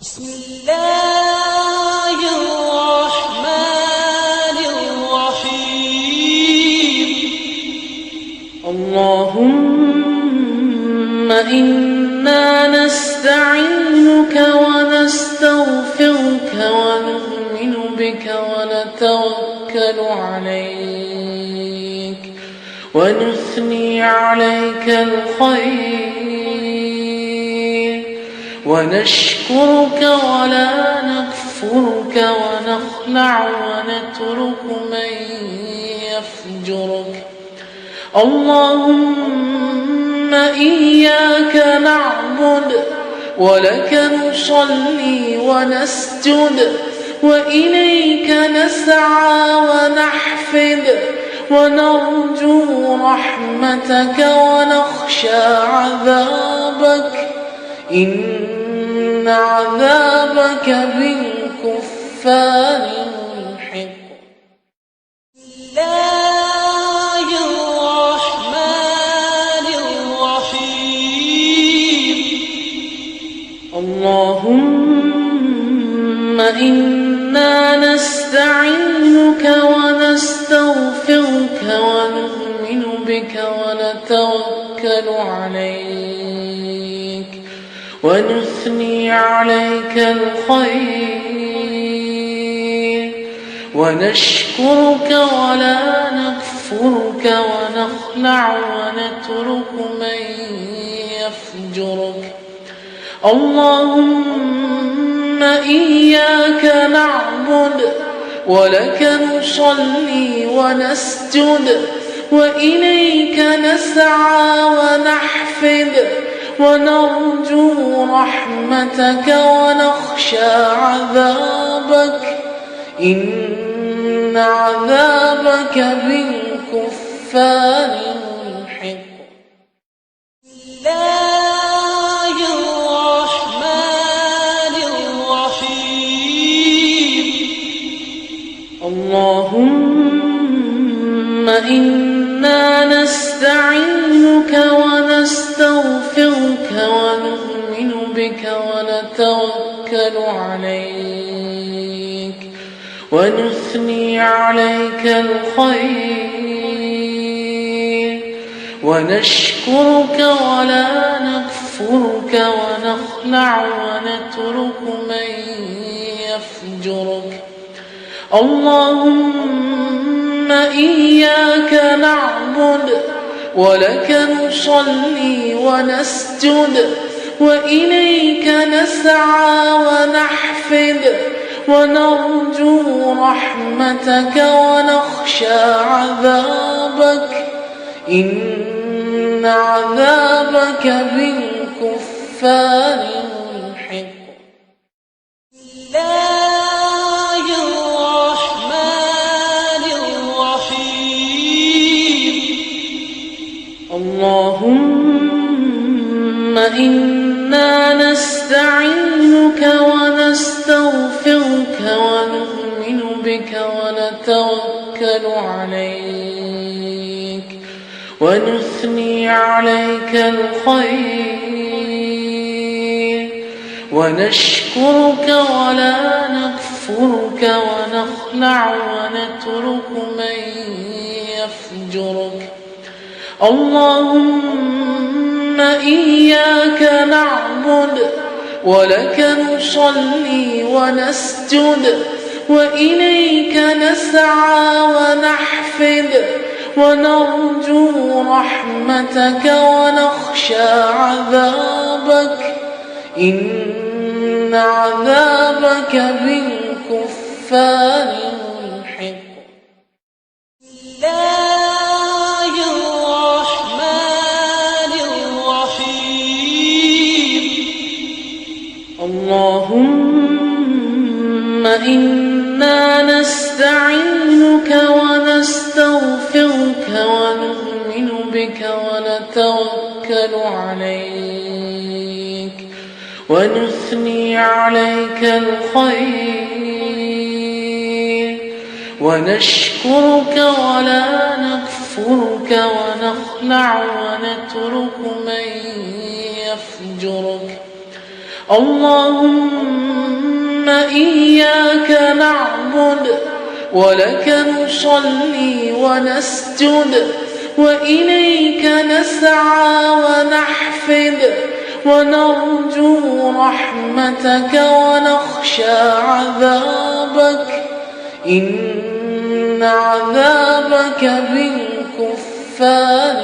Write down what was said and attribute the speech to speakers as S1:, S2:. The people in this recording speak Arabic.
S1: بسم الله الرحمن الرحيم. اللهم إنا نستعينك ونستغفرك ونؤمن بك ونتوكل عليك ونثني عليك الخير ونشكرك ولا نكفرك ونخلع ونترك من يفجرك. اللهم إياك نعبد ولك نصلي ونسجد وإليك نسعى ونحفد ونرجو رحمتك ونخشى عذابك إن عذابك بالكفار ملحق. بسم الله الرحمن الرحيم. اللهم إنا نستعينك ونستغفرك ونؤمن بك ونتوكل عليك ونثني عليك الخير ونشكرك ولا نكفرك ونخلع ونترك من يفجرك. اللهم إياك نعبد ولك نصلي ونسجد وإليك نسعى ونحفد ونرجو رحمتك ونخشى عذابك إن عذابك بالكفار ملحق. بسم الله الرحمن الرحيم. اللهم إنا نستعينك ونستغفرك ونؤمن بك ونتوكل عليك ونثني عليك الخير ونشكرك ولا نكفرك ونخلع ونترك من يفجرك. اللهم إياك نعبد ولك نصلي ونسجد وإليك نسعى ونحفد ونرجو رحمتك ونخشى عذابك إن عذابك بالكفار ملحق. بسم الله الرحمن الرحيم. اللهم إنا نستعينك ونستغفرك ونؤمن بك ونتوكل عليك ونثني عليك الخير ونشكرك ولا نكفرك ونخلع ونترك من يفجرك. اللهم إياك نعبد ولك نصلي ونسجد وإليك نسعى ونحفد ونرجو رحمتك ونخشى عذابك إن عذابك بالكفار ملحق. بسم الله الرحمن الرحيم. اللهم إنا نستعينك ونستغفرك ونؤمن بك ونتوكل عليك ونثني عليك الخير ونشكرك ولا نكفرك ونخلع ونترك من يفجرك. اللهم وإياك نعبد ولك نصلي ونسجد وإليك نسعى ونحفد ونرجو رحمتك ونخشى عذابك إن عذابك بالكفار